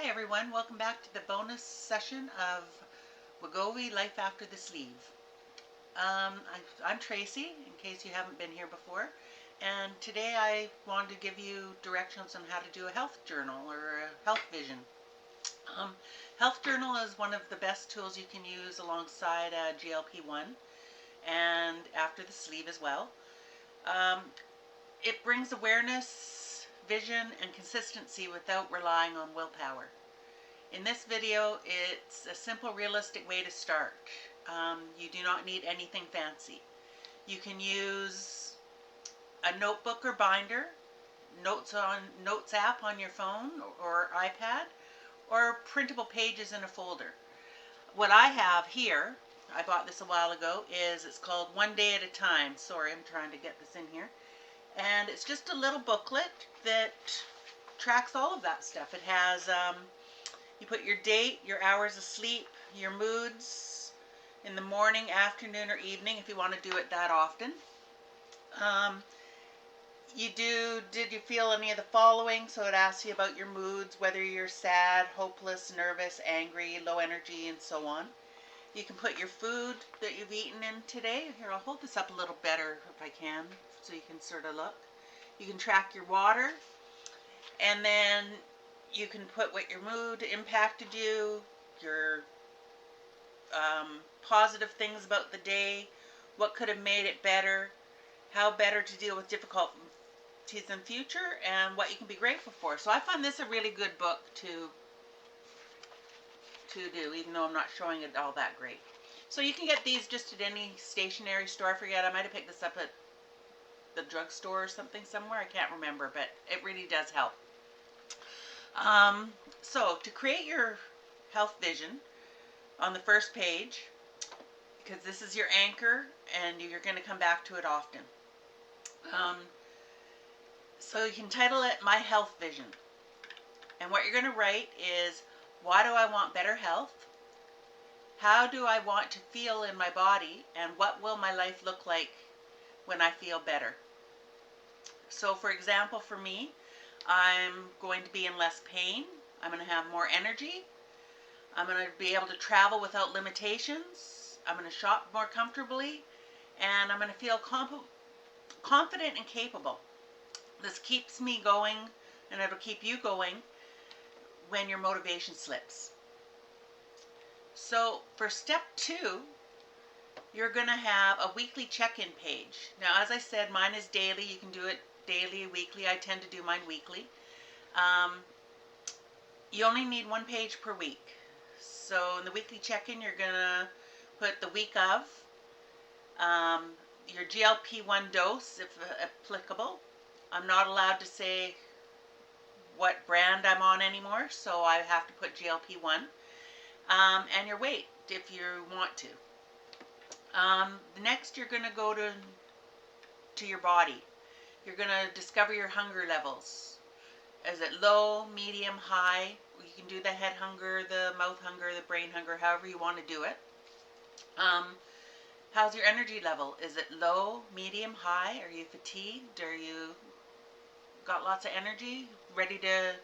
Hi everyone, welcome back to the bonus session of Wegovy Life After the Sleeve. I'm Tracy, in case you haven't been here before, and today I wanted to give you directions on how to do a health journal or a health vision. Um, Health journal is one of the best tools you can use alongside GLP-1 and after the sleeve as well. Um, it brings awareness, vision, and consistency without relying on willpower. In this video, it's a simple, realistic way to start. You do not need anything fancy. You can use a notebook or binder, notes app on your phone or iPad, or printable pages in a folder. What I have here, I bought this a while ago, it's called One Day at a Time. Sorry, I'm trying to get this in here. And it's just a little booklet that tracks all of that stuff. It has you put your date, your hours of sleep, your moods in the morning, afternoon, or evening if you want to do it that often. Did you feel any of the following? So it asks you about your moods, whether you're sad, hopeless, nervous, angry, low energy, and so on. You can put your food that you've eaten in today. Here, I'll hold this up a little better if I can, so you can sort of look. You can track your water, and then you can put what your mood impacted you, your positive things about the day, what could have made it better, how better to deal with difficulties in the future, and what you can be grateful for. So I find this a really good book to do, even though I'm not showing it all that great. So you can get these just at any stationery store. I forget, I might have picked this up at the drugstore or something somewhere. I can't remember, but it really does help. So to create your health vision, on the first page, because this is your anchor and you're going to come back to it often. So you can title it My Health Vision. And what you're going to write is, why do I want better health? How do I want to feel in my body? And what will my life look like when I feel better? So for example, for me, I'm going to be in less pain. I'm going to have more energy. I'm going to be able to travel without limitations. I'm going to shop more comfortably. And I'm going to feel confident and capable. This keeps me going, and it'll keep you going when your motivation slips. So for step 2, you're going to have a weekly check-in page. Now, as I said, mine is daily. You can do it daily, weekly. I tend to do mine weekly. You only need one page per week. So in the weekly check-in, you're going to put the week of, your GLP-1 dose, if applicable. I'm not allowed to say what brand I'm on anymore, so I have to put GLP-1. And your weight, if you want to. Next, you're going to go to your body. You're going to discover your hunger levels. Is it low, medium, high? You can do the head hunger, the mouth hunger, the brain hunger, however you want to do it. How's your energy level? Is it low, medium, high? Are you fatigued? Are you got lots of energy, ready to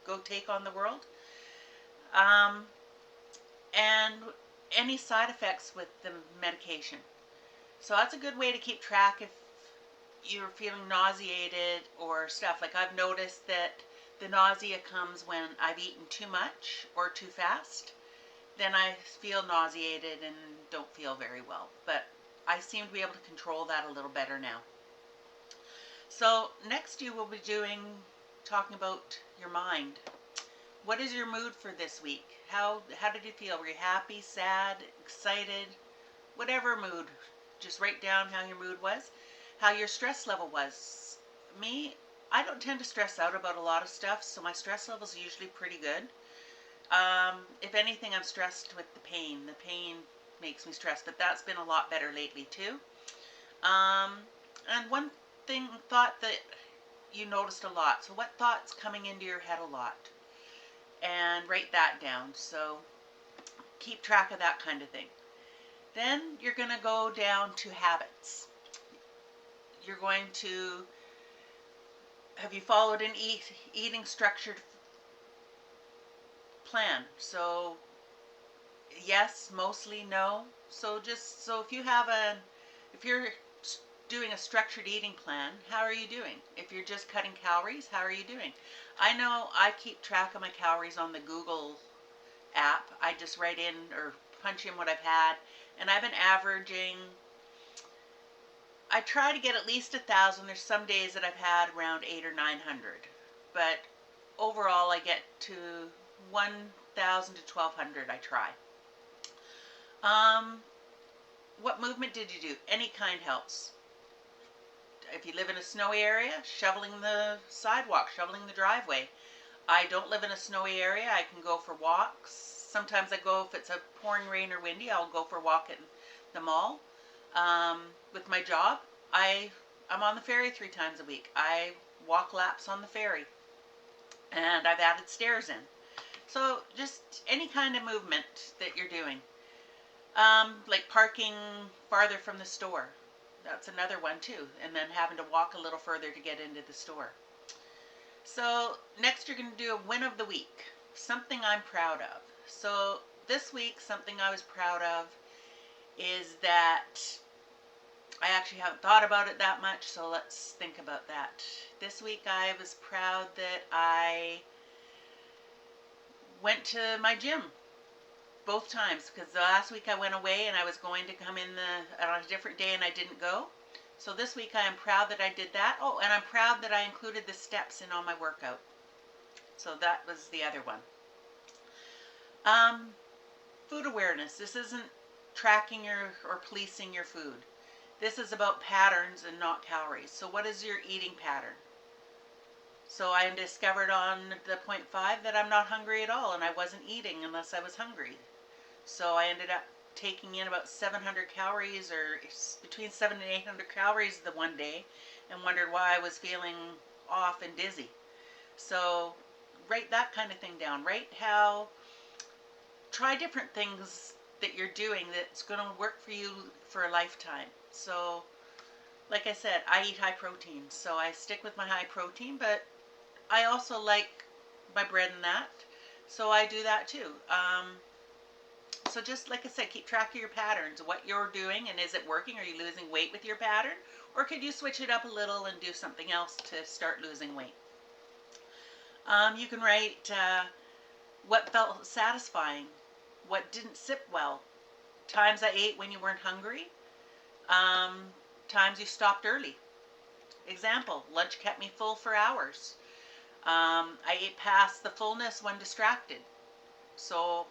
go take on the world? And any side effects with the medication. So that's a good way to keep track if you're feeling nauseated or stuff. Like I've noticed that the nausea comes when I've eaten too much or too fast. Then I feel nauseated and don't feel very well. But I seem to be able to control that a little better now. So next you will be talking about your mind. What is your mood for this week? How did you feel? Were you happy, sad, excited? Whatever mood. Just write down how your mood was. How your stress level was. Me, I don't tend to stress out about a lot of stuff, so my stress level is usually pretty good. If anything, I'm stressed with the pain. The pain makes me stressed, but that's been a lot better lately too. And one thought that you noticed a lot. So what thought's coming into your head a lot? And write that down. So keep track of that kind of thing. Then you're going to go down to habits. You're going to, have you followed an eating structured plan. So yes, mostly no. So just so if you're doing a structured eating plan, how are you doing? If you're just cutting calories, how are you doing? I know I keep track of my calories on the Google app. I just write in or punch in what I've had, and I've been averaging. I try to get at least 1,000. There's some days that I've had around 800 or 900, but overall I get to 1,000 to 1,200. I try. Um, what movement did you do? Any kind helps. If you live in a snowy area, shoveling the sidewalk, shoveling the driveway. I don't live in a snowy area. I can go for walks. Sometimes I go, if it's a pouring rain or windy, I'll go for a walk at the mall. With my job, I'm on the ferry 3 times a week. I walk laps on the ferry, and I've added stairs in. So just any kind of movement that you're doing. Like parking farther from the store. That's another one too. And then having to walk a little further to get into the store. So next you're going to do a win of the week. Something I'm proud of. So this week, something I was proud of is that I actually haven't thought about it that much, so let's think about that. This week I was proud that I went to my gym both times, because the last week I went away and I was going to come in on a different day and I didn't go. So this week I am proud that I did that. Oh, and I'm proud that I included the steps in on my workout. So that was the other one. Food awareness. This isn't tracking or policing your food. This is about patterns and not calories. So what is your eating pattern? So I discovered on the 0.5 that I'm not hungry at all, and I wasn't eating unless I was hungry. So I ended up taking in about 700 calories, or between 700 and 800 calories the one day, and wondered why I was feeling off and dizzy. So write that kind of thing down. Try different things that you're doing that's going to work for you for a lifetime. So like I said, I eat high protein, so I stick with my high protein, but I also like my bread and that, so I do that too. So just like I said, keep track of your patterns, what you're doing, and is it working? Are you losing weight with your pattern? Or could you switch it up a little and do something else to start losing weight? You can write what felt satisfying, what didn't sit well, times I ate when you weren't hungry, times you stopped early. Example, lunch kept me full for hours. I ate past the fullness when distracted. So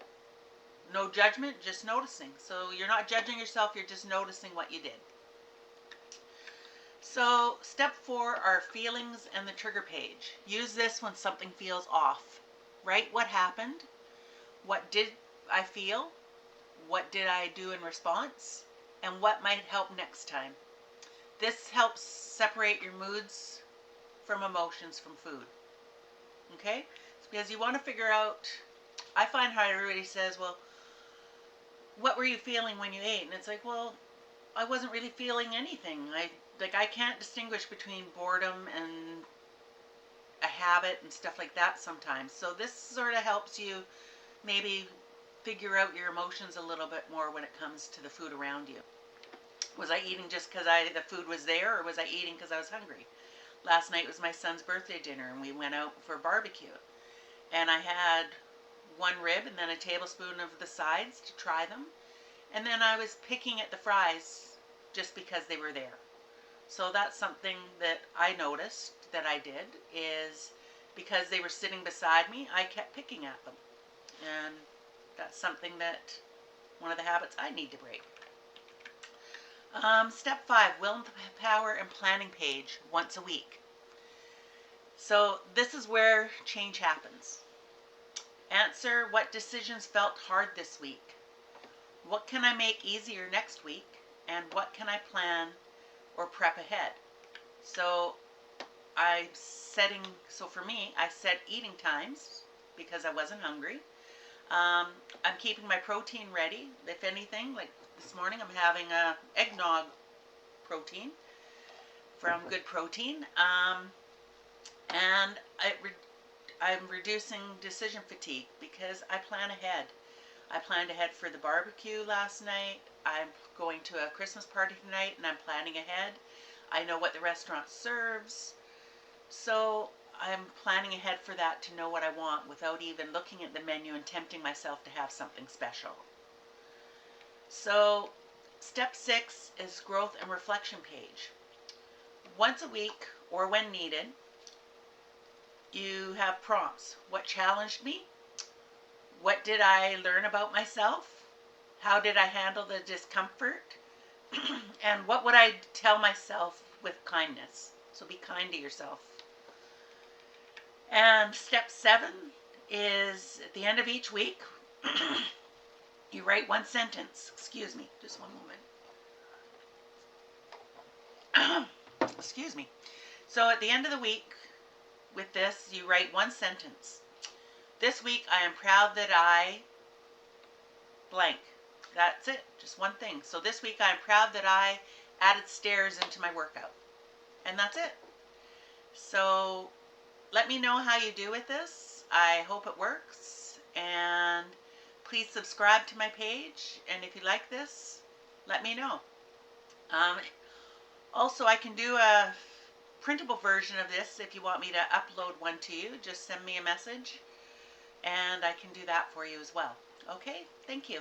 no judgment, just noticing. So you're not judging yourself, you're just noticing what you did. So step 4 are feelings and the trigger page. Use this when something feels off. Write what happened, what did I feel, what did I do in response, and what might help next time. This helps separate your moods from emotions from food. Okay? Because you want to figure out, I find how everybody says, well, what were you feeling when you ate? And it's like, well, I wasn't really feeling anything. I can't distinguish between boredom and a habit and stuff like that sometimes. So this sort of helps you maybe figure out your emotions a little bit more when it comes to the food around you. Was I eating just because the food was there, or was I eating because I was hungry? Last night was my son's birthday dinner, and we went out for barbecue. And I had 1 rib and then a tablespoon of the sides to try them. And then I was picking at the fries just because they were there. So that's something that I noticed that I did, is because they were sitting beside me, I kept picking at them. And that's something that, one of the habits I need to break. Step 5, willpower and planning page once a week. So this is where change happens. Answer what decisions felt hard this week. What can I make easier next week? And what can I plan or prep ahead? So for me, I set eating times because I wasn't hungry. I'm keeping my protein ready. If anything, like this morning, I'm having a eggnog protein from Good Protein. And I'm reducing decision fatigue because I plan ahead. I planned ahead for the barbecue last night. I'm going to a Christmas party tonight and I'm planning ahead. I know what the restaurant serves. So I'm planning ahead for that to know what I want without even looking at the menu and tempting myself to have something special. So step 6 is growth and reflection page. Once a week or when needed, you have prompts. What challenged me? What did I learn about myself? How did I handle the discomfort? And what would I tell myself with kindness? So be kind to yourself. And step 7 is at the end of each week, you write one sentence. Excuse me, just one moment. Excuse me. So at the end of the week, with this, you write one sentence. This week, I am proud that I blank. That's it, just one thing. So this week, I am proud that I added stairs into my workout. And that's it. So let me know how you do with this. I hope it works. And please subscribe to my page. And if you like this, let me know. Also, I can do a printable version of this if you want me to upload one to you. Just send me a message and I can do that for you as well. Okay, thank you.